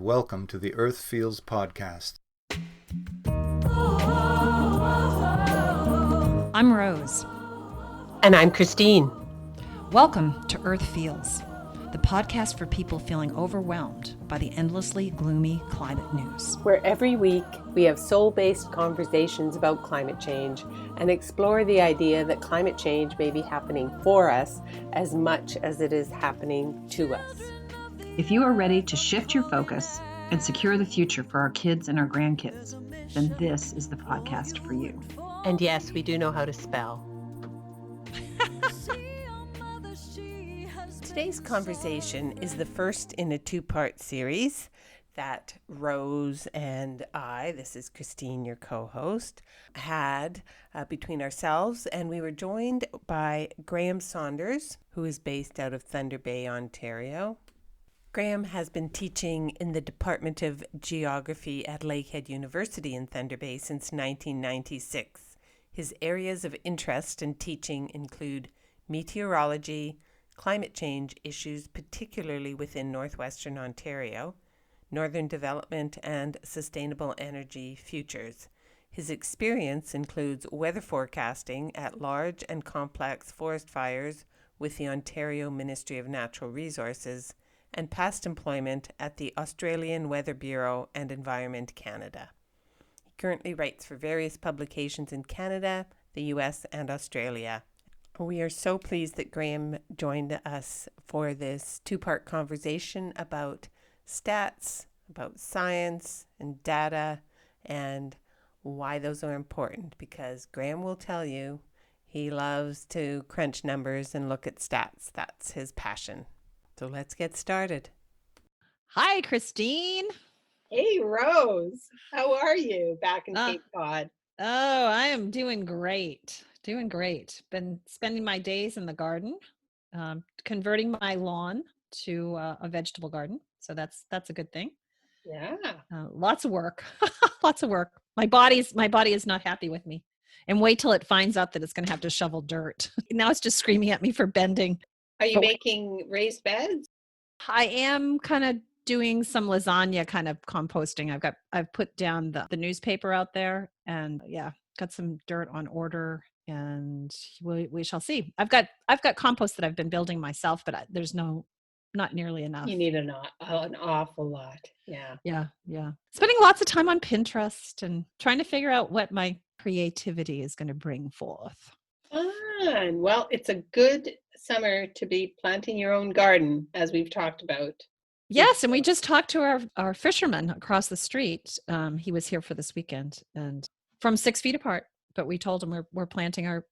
welcome to the Earth Feels podcast. I'm Rose. And I'm Christine. Welcome to Earth Feels, the podcast for people feeling overwhelmed by the endlessly gloomy climate news. Where every week we have soul-based conversations about climate change and explore the idea that climate change may be happening for us as much as it is happening to us. If you are ready to shift your focus and secure the future for our kids and our grandkids, then this is the podcast for you. And yes, we do know how to spell. Today's conversation is the first in a two-part series that Rose and I, this is Christine, your co-host, had between ourselves, and we were joined by Graham Saunders, who is based out of Thunder Bay, Ontario. Graham has been teaching in the Department of Geography at Lakehead University in Thunder Bay since 1996. His areas of interest in teaching include meteorology, climate change issues, particularly within northwestern Ontario, northern development, and sustainable energy futures. His experience includes weather forecasting at large and complex forest fires with the Ontario Ministry of Natural Resources, and past employment at the Australian Weather Bureau and Environment Canada. He currently writes for various publications in Canada, the US, and Australia. We are so pleased that Graham joined us for this two-part conversation about stats, about science and data, and why those are important, because Graham will tell you he loves to crunch numbers and look at stats. That's his passion. So let's get started. Hi, Christine. Hey, Rose. How are you back in Cape Cod? Oh, I am doing great. Been spending my days in the garden, converting my lawn to a vegetable garden. So that's a good thing. Yeah. Lots of work. Lots of work. My body is not happy with me. And wait till it finds out that it's going to have to shovel dirt. Now it's just screaming at me for bending. Are you making raised beds? I am kind of doing some lasagna kind of composting. I've put down the newspaper out there, and got some dirt on order, and we shall see. I've got compost that I've been building myself, but there's not nearly enough. You need an awful lot. Yeah. Spending lots of time on Pinterest and trying to figure out what my creativity is going to bring forth. Fun. Well, it's a good summer to be planting your own garden, as we've talked about. Yes, and we just talked to our fisherman across the street. He was here for this weekend, and from 6 feet apart. But we told him we're planting our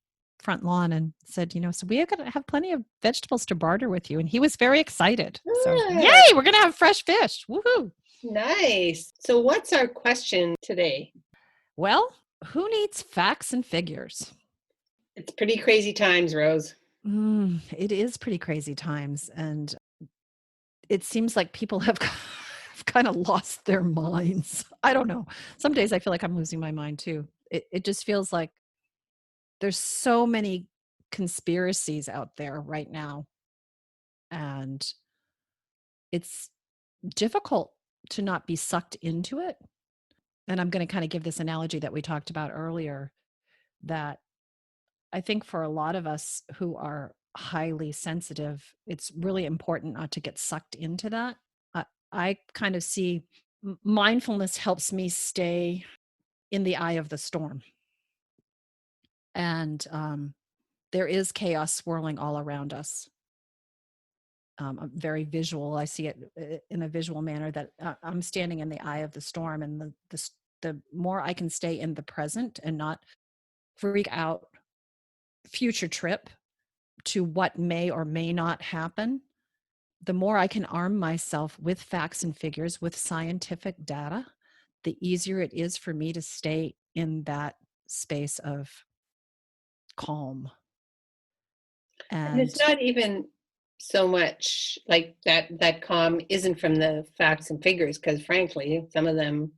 front lawn, and said, so we are going to have plenty of vegetables to barter with you. And he was very excited. So, yay, we're going to have fresh fish. Woohoo! Nice. So what's our question today? Well, who needs facts and figures? It's pretty crazy times, Rose. It is pretty crazy times. And it seems like people have kind of lost their minds. I don't know. Some days I feel like I'm losing my mind too. It just feels like there's so many conspiracies out there right now. And it's difficult to not be sucked into it. And I'm going to kind of give this analogy that we talked about earlier, that I think for a lot of us who are highly sensitive, it's really important not to get sucked into that. I kind of see mindfulness helps me stay in the eye of the storm. And there is chaos swirling all around us. I'm very visual. I see it in a visual manner, that I'm standing in the eye of the storm, and the more I can stay in the present and not freak out future trip to what may or may not happen, the more I can arm myself with facts and figures, with scientific data, the easier it is for me to stay in that space of calm. And it's not even so much like that calm isn't from the facts and figures, because frankly, some of them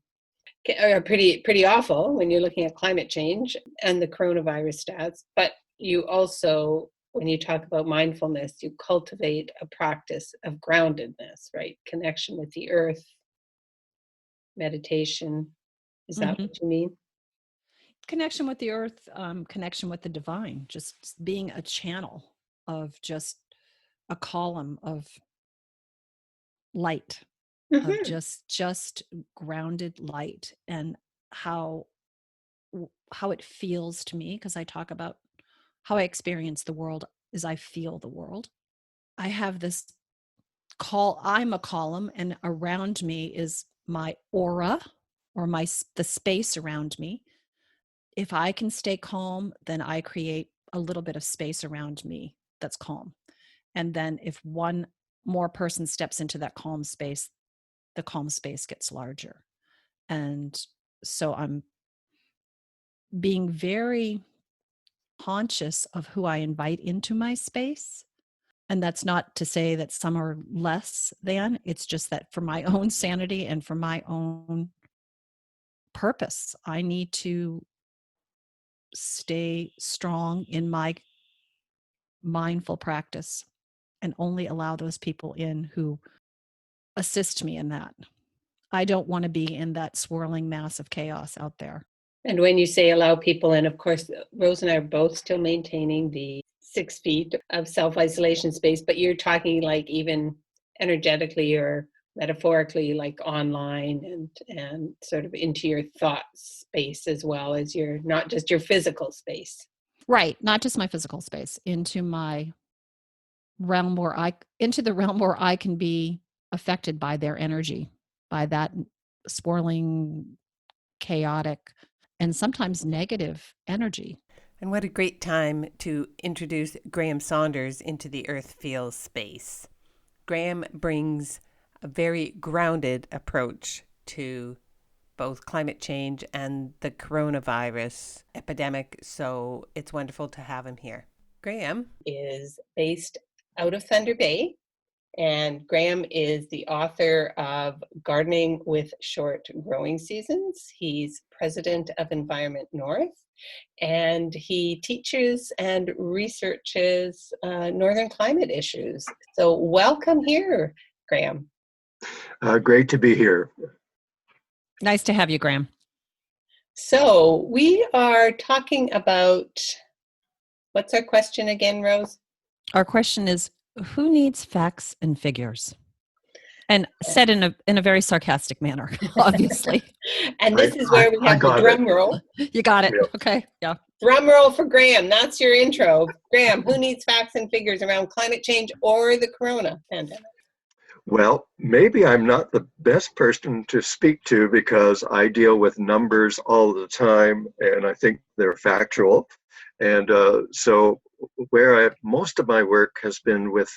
are pretty awful when you're looking at climate change and the coronavirus stats. But you also, when you talk about mindfulness, you cultivate a practice of groundedness, right? Connection with the earth, meditation. Is that Mhm. what you mean? Connection with the earth, connection with the divine, just being a channel of just a column of light, of Mhm. just grounded light, and how how it feels to me, because I talk about how I experience the world is I feel the world. I have this I'm a column, and around me is my aura, or the space around me. If I can stay calm, then I create a little bit of space around me that's calm. And then if one more person steps into that calm space, the calm space gets larger. And so I'm being very conscious of who I invite into my space. And that's not to say that some are less than, it's just that for my own sanity and for my own purpose, I need to stay strong in my mindful practice and only allow those people in who assist me in that. I don't want to be in that swirling mass of chaos out there. And when you say allow people in, of course, Rose and I are both still maintaining the 6 feet of self-isolation space, but you're talking like even energetically or metaphorically, like online and sort of into your thought space as well as your, not just your physical space. Right. Not just my physical space, into my realm into the realm where I can be affected by their energy, by that swirling, chaotic, and sometimes negative energy. And what a great time to introduce Graham Saunders into the Earth Feels space. Graham brings a very grounded approach to both climate change and the coronavirus epidemic, so it's wonderful to have him here. Graham Is based out of Thunder Bay, and Graham is the author of Gardening with Short Growing Seasons. He's president of Environment North, and he teaches and researches northern climate issues. So welcome here, Graham. Great to be here. Nice to have you, Graham. So we are talking about, what's our question again, Rose? Our question is, who needs facts and figures? And said in a very sarcastic manner, obviously. And this is where we have the drum roll. You got it. Yep. Okay. Yeah. Drum roll for Graham. That's your intro. Graham, who needs facts and figures around climate change or the corona pandemic? Well, maybe I'm not the best person to speak to because I deal with numbers all the time and I think they're factual. And so where most of my work has been with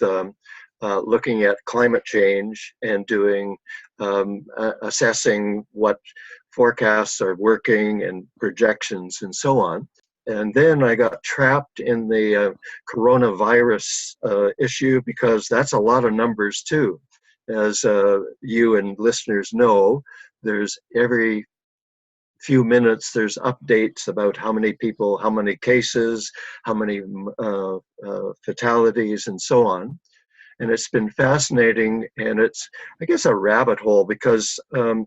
looking at climate change and doing assessing what forecasts are working and projections and so on. And then I got trapped in the coronavirus issue because that's a lot of numbers too. As you and listeners know, there's every few minutes there's updates about how many people, how many cases, how many fatalities, and so on. And it's been fascinating, and it's, I guess, a rabbit hole because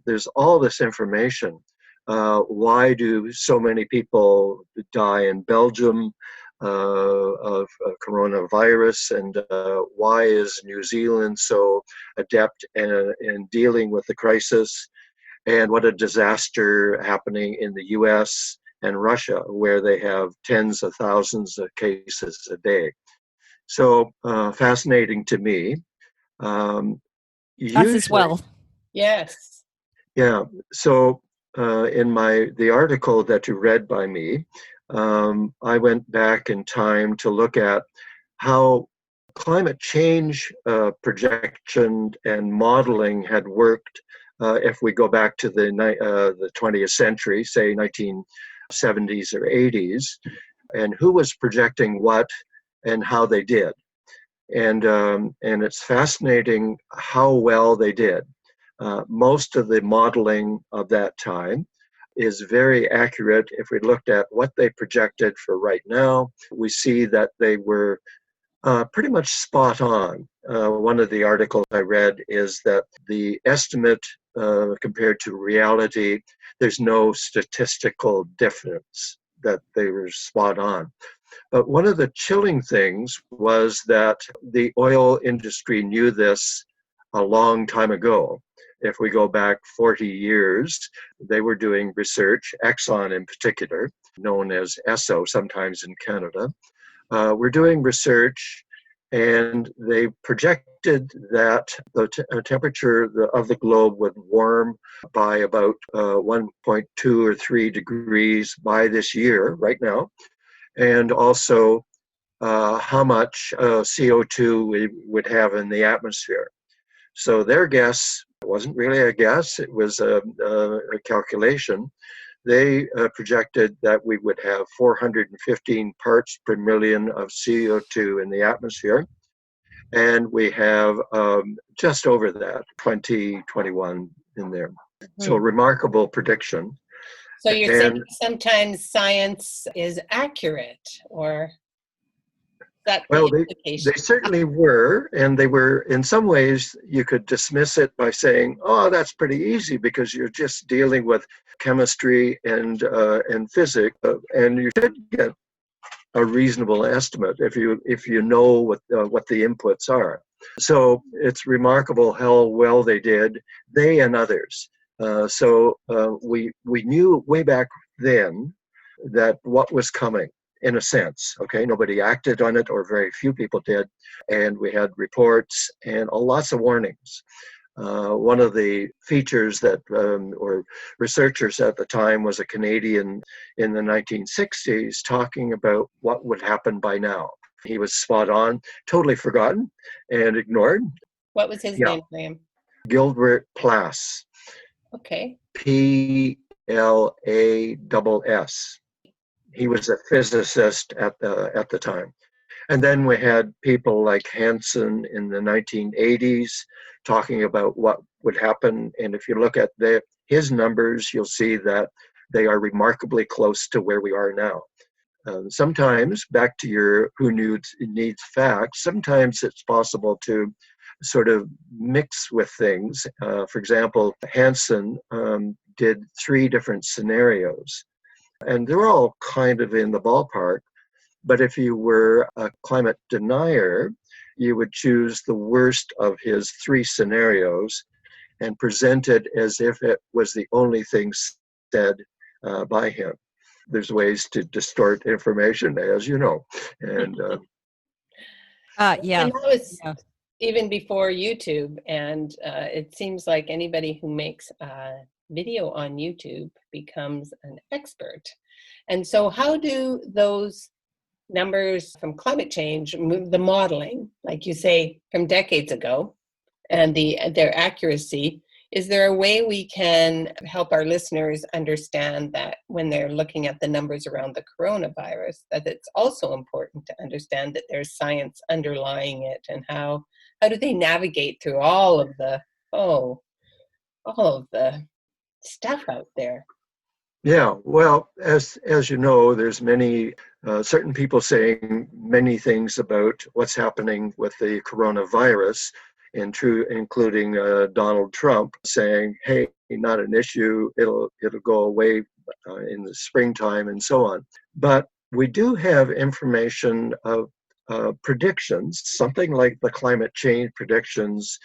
there's all this information. Why do so many people die in Belgium of coronavirus, and why is New Zealand so adept in dealing with the crisis? And what a disaster happening in the US and Russia, where they have tens of thousands of cases a day. So fascinating to me. Us as well. Yes. Yeah. So in the article that you read by me, I went back in time to look at how climate change projection and modeling had worked if we go back to the 20th century, say 1970s or 80s, and who was projecting what and how they did. And it's fascinating how well they did. Most of the modeling of that time is very accurate. If we looked at what they projected for right now, we see that they were pretty much spot on. One of the articles I read is that the estimate compared to reality, there's no statistical difference that they were spot on. But one of the chilling things was that the oil industry knew this a long time ago. If we go back 40 years, they were doing research, Exxon in particular, known as ESSO sometimes in Canada, were doing research, and they projected that the temperature of the globe would warm by about 1.2 or 3 degrees by this year, right now, and also how much CO2 we would have in the atmosphere. So their guess wasn't really a guess, it was a calculation. They projected that we would have 415 parts per million of CO2 in the atmosphere, and we have just over that, 2021 in there. So remarkable prediction. So you're saying sometimes science is accurate, or that well, the they certainly were, and they were, in some ways, you could dismiss it by saying, oh, that's pretty easy because you're just dealing with chemistry and physics, and you should get a reasonable estimate if you know what the inputs are. So it's remarkable how well they did, they and others. So we knew way back then that what was coming, in a sense. Okay, nobody acted on it, or very few people did, and we had reports and lots of warnings. One of the features that, or researchers at the time, was a Canadian in the 1960s talking about what would happen by now. He was spot on, totally forgotten and ignored. What was his name, Graham? Gilbert Plass. Okay. Plass. He was a physicist at the time. And then we had people like Hansen in the 1980s talking about what would happen. And if you look at his numbers, you'll see that they are remarkably close to where we are now. Sometimes, back to your who needs facts, sometimes it's possible to sort of mix with things. For example, Hansen did 3 different scenarios, and they're all kind of in the ballpark. But if you were a climate denier, you would choose the worst of his 3 scenarios and present it as if it was the only thing said by him. There's ways to distort information, as you know. And yeah. And that was even before YouTube. And it seems like anybody who makes a video on YouTube becomes an expert. And so how do those numbers from climate change, the modeling, like you say, from decades ago, and their accuracy, is there a way we can help our listeners understand that when they're looking at the numbers around the coronavirus, that it's also important to understand that there's science underlying it, and how do they navigate through all of the stuff out there? Yeah, well, as you know, there's many certain people saying many things about what's happening with the coronavirus, including Donald Trump saying, "Hey, not an issue. It'll go away in the springtime," and so on. But we do have information of predictions, something like the climate change predictions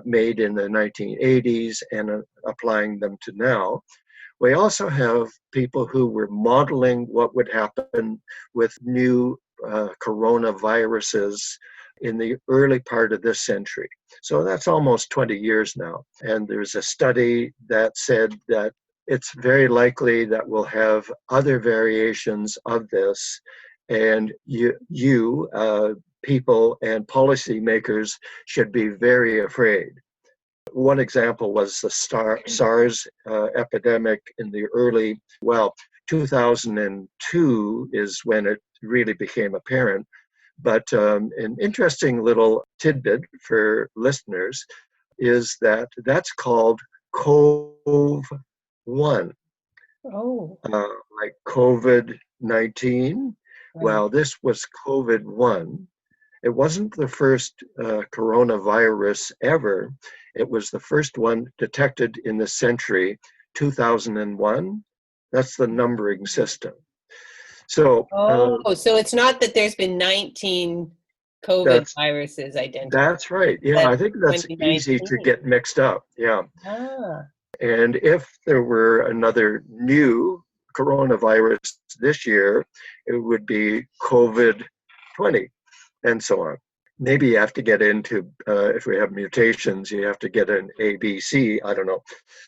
made in the 1980s and applying them to now. We also have people who were modeling what would happen with new coronaviruses in the early part of this century. So that's almost 20 years now. And there's a study that said that it's very likely that we'll have other variations of this. And you people and policymakers should be very afraid. One example was the SARS epidemic in the early, 2002 is when it really became apparent. But an interesting little tidbit for listeners is that that's called COV-1. Oh. Like COVID-19. Right. Well, this was COVID-1. It wasn't the first coronavirus ever. It was the first one detected in this century, 2001. That's the numbering system. So so it's not that there's been 19 COVID viruses identified. That's right. Yeah, I think that's easy to get mixed up. Yeah. And if there were another new coronavirus this year, it would be COVID-20 and so on. Maybe you have to get into, if we have mutations, you have to get an ABC. I don't know.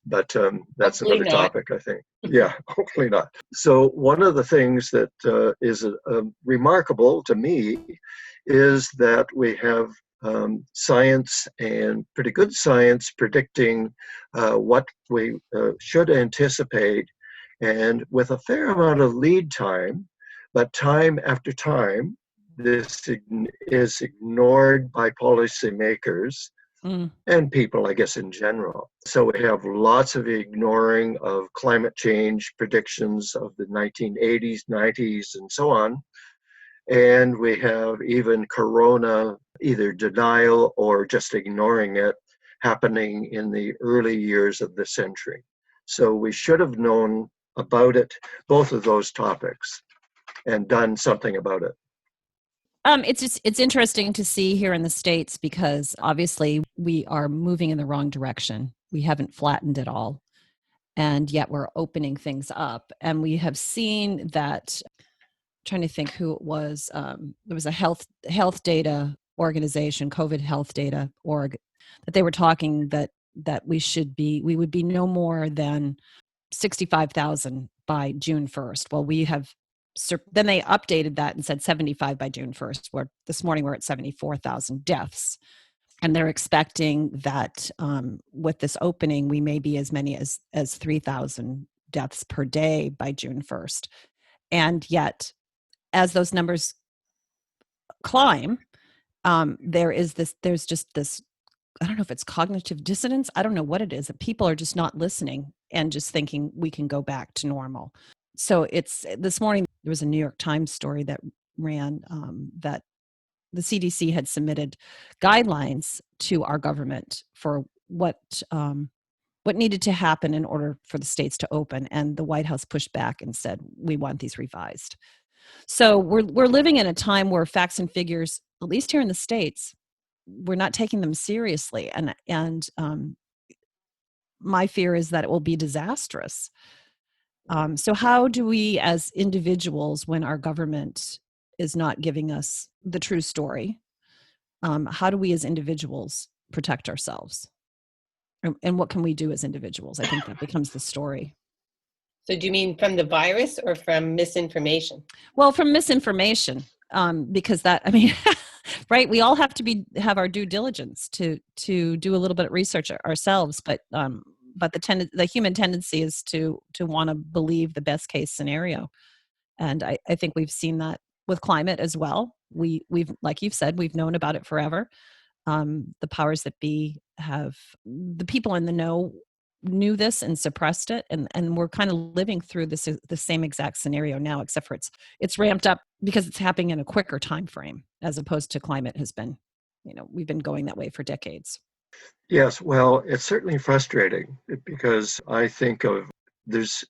But that's hopefully another topic, I think. Yeah, hopefully not. So one of the things that is remarkable to me is that we have science, and pretty good science, predicting what we should anticipate, and with a fair amount of lead time, but time after time, this is ignored by policymakers and people, I guess, in general. So we have lots of ignoring of climate change predictions of the 1980s, 90s, and so on. And we have even corona, either denial or just ignoring it, happening in the early years of the century. So we should have known about it, both of those topics, and done something about it. It's interesting to see here in the States, because obviously we are moving in the wrong direction. We haven't flattened it all, and yet we're opening things up. And we have seen that, trying to think who it was. There was a health data organization, COVID health data org, that they were talking that we would be no more than 65,000 by June 1st. Well, then they updated that and said 75 by June 1st. Where this morning we're at 74,000 deaths. And they're expecting that with this opening, we may be as many as 3,000 deaths per day by June 1st. And yet, as those numbers climb, there's just this, I don't know if it's cognitive dissonance. I don't know what it is, that people are just not listening and just thinking we can go back to normal. So this morning, there was a New York Times story that ran that the CDC had submitted guidelines to our government for what needed to happen in order for the states to open. And the White House pushed back and said, we want these revised. So we're living in a time where facts and figures, at least here in the States, we're not taking them seriously. And my fear is that it will be disastrous. So how do we as individuals, when our government is not giving us the true story, how do we as individuals protect ourselves? And what can we do as individuals? I think that becomes the story. So do you mean from the virus or from misinformation? Well, from misinformation, because right? We all have to have our due diligence to do a little bit of research ourselves, but the human tendency is to want to believe the best case scenario, and I think we've seen that with climate as well. We've, like you've said, we've known about it forever. The powers that be the people in the know knew this and suppressed it, and we're kind of living through the same exact scenario now, except for it's ramped up because it's happening in a quicker time frame, as opposed to climate has been, we've been going that way for decades. Yes, well, it's certainly frustrating, because I think there's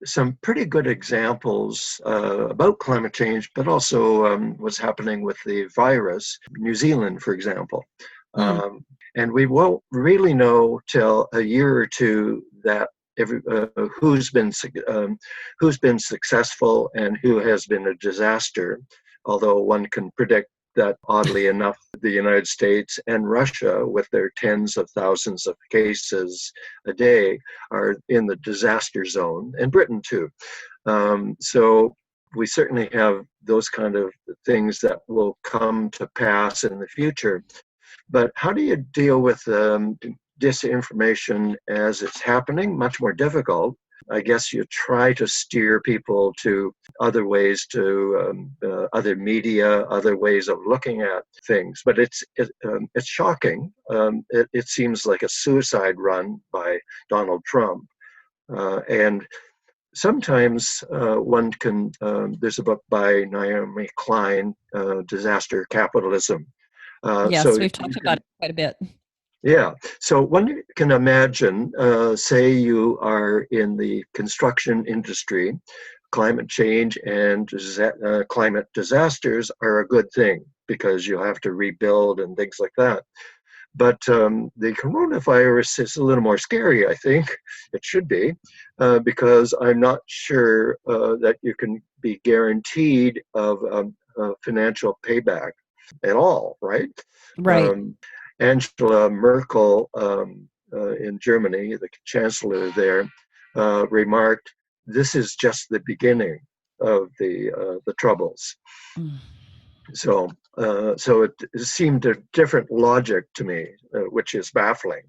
some pretty good examples about climate change, but also what's happening with the virus. New Zealand, for example. And we won't really know till a year or two that who's been successful and who has been a disaster. Although one can predict that, oddly enough, the United States and Russia, with their tens of thousands of cases a day, are in the disaster zone, and Britain too. So we certainly have those kind of things that will come to pass in the future. But how do you deal with disinformation as it's happening? Much more difficult. I guess you try to steer people to other ways, to other media, other ways of looking at things. But it's shocking. It seems like a suicide run by Donald Trump. And sometimes one can, there's a book by Naomi Klein, Disaster Capitalism. Yes, so we've talked about it quite a bit. Yeah. So one can imagine, say you are in the construction industry, climate change and climate disasters are a good thing because you have to rebuild and things like that. But the coronavirus is a little more scary, I think. It should be, because I'm not sure that you can be guaranteed of financial payback at all, right? Right. Um, Angela Merkel in Germany, the chancellor there, remarked, "This is just the beginning of the troubles." Mm. So it seemed a different logic to me, which is baffling,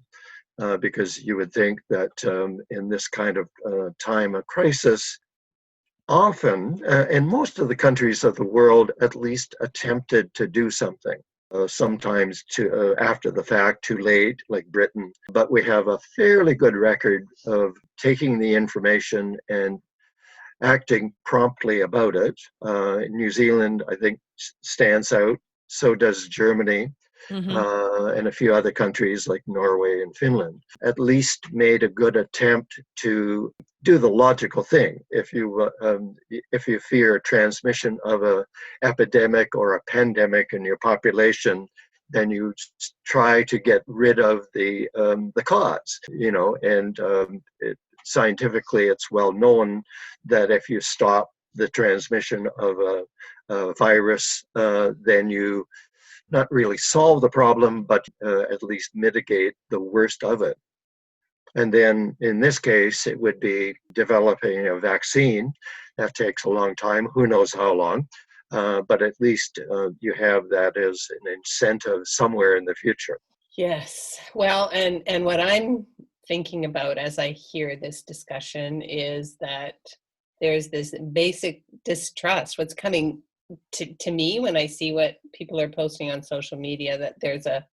because you would think that in this kind of time of crisis, often, in most of the countries of the world, at least attempted to do something. Sometimes after the fact, too late, like Britain. But we have a fairly good record of taking the information and acting promptly about it. New Zealand, I think, stands out. So does Germany, Mm-hmm. and a few other countries like Norway and Finland. At least made a good attempt to do the logical thing. If you fear transmission of a epidemic or a pandemic in your population, then you try to get rid of the cause, and scientifically, it's well known that if you stop the transmission of a virus, then you not really solve the problem, but at least mitigate the worst of it. And then in this case, it would be developing a vaccine. That takes a long time, who knows how long, but at least you have that as an incentive somewhere in the future. Yes. Well, and what I'm thinking about as I hear this discussion is that there's this basic distrust. What's coming to me when I see what people are posting on social media, that there's a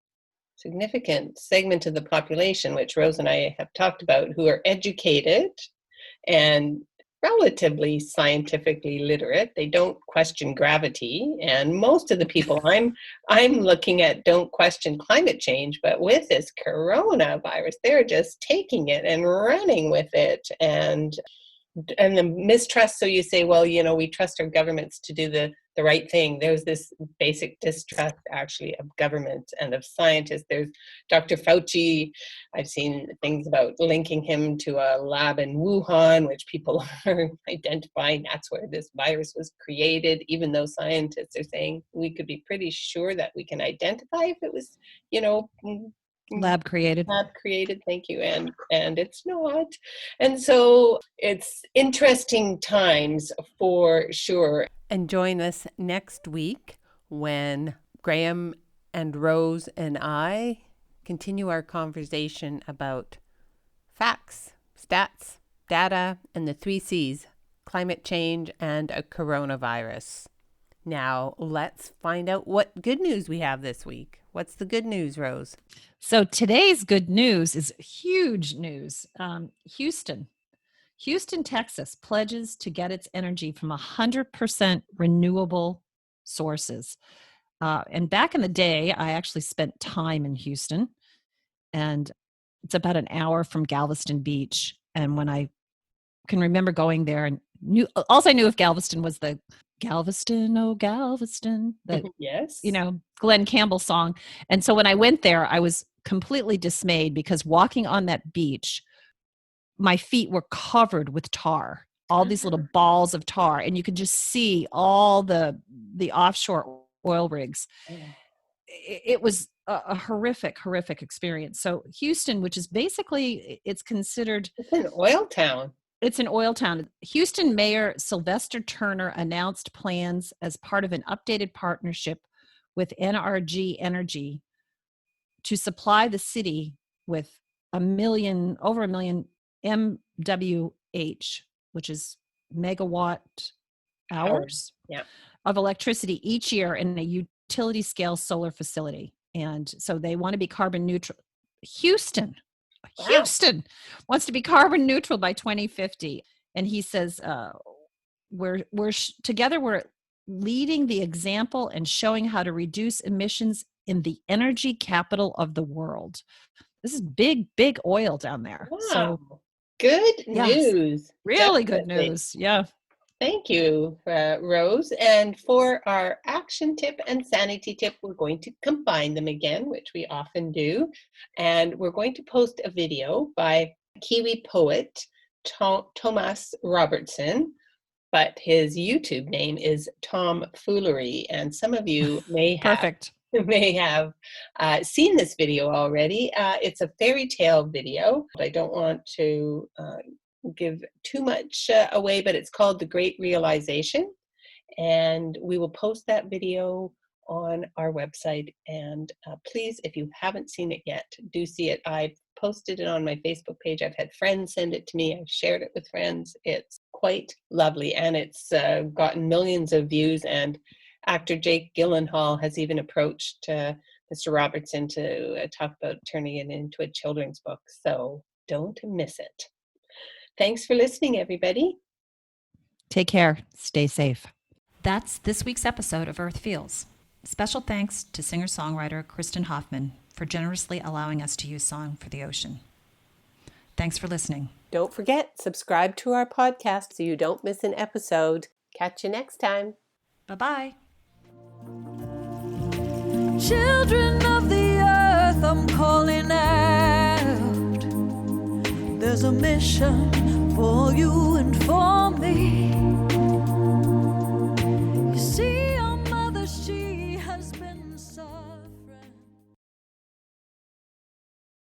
significant segment of the population, which Rose and I have talked about, who are educated and relatively scientifically literate. They don't question gravity, and most of the people I'm looking at don't question climate change. But with this coronavirus, they're just taking it and running with it, and the mistrust. So you say, well, we trust our governments to do the right thing. There's this basic distrust actually of government and of scientists. There's Dr. Fauci. I've seen things about linking him to a lab in Wuhan, which people are identifying that's where this virus was created, even though scientists are saying we could be pretty sure that we can identify if it was, Lab created. Thank you. And it's not. And so it's interesting times for sure. And join us next week when Graham and Rose and I continue our conversation about facts, stats, data, and the 3 C's, climate change and a coronavirus. Now, let's find out what good news we have this week. What's the good news, Rose? So today's good news is huge news. Houston, Texas pledges to get its energy from 100% renewable sources. And back in the day, I actually spent time in Houston, and it's about an hour from Galveston Beach. And when I can remember going there, and all I knew of Galveston was the Galveston, oh Galveston, that Yes. Glenn Campbell song. And so when I went there, I was completely dismayed because walking on that beach, my feet were covered with tar, all these little balls of tar, and you could just see all the offshore oil rigs. It was a horrific experience. So Houston, which is basically, it's considered... It's an oil town. It's an oil town. Houston Mayor Sylvester Turner announced plans as part of an updated partnership with NRG Energy to supply the city with over a million MWH, which is megawatt hours of electricity each year in a utility scale solar facility. And so they want to be carbon neutral. Houston wants to be carbon neutral by 2050. And he says, together we're leading the example and showing how to reduce emissions in the energy capital of the world. This is big, big oil down there. Wow. So good yes, news. really good Definitely. news. Yeah. Thank you, Rose. And for our action tip and sanity tip, we're going to combine them again, which we often do. And we're going to post a video by Kiwi poet Thomas Robertson, but his YouTube name is Tom Foolery. And some of you may have Perfect. seen this video already. It's a fairy tale video. I don't want to give too much away, but it's called The Great Realization. And we will post that video on our website. And please, if you haven't seen it yet, do see it. I've posted it on my Facebook page. I've had friends send it to me. I've shared it with friends. It's quite lovely. And it's gotten millions of views. And actor Jake Gyllenhaal has even approached Mr. Robertson to talk about turning it into a children's book. So don't miss it. Thanks for listening, everybody. Take care. Stay safe. That's this week's episode of Earth Feels. Special thanks to singer-songwriter Kristen Hoffman for generously allowing us to use Song for the Ocean. Thanks for listening. Don't forget, subscribe to our podcast so you don't miss an episode. Catch you next time. Bye-bye. Children of the earth, I'm calling out. There's a mission for you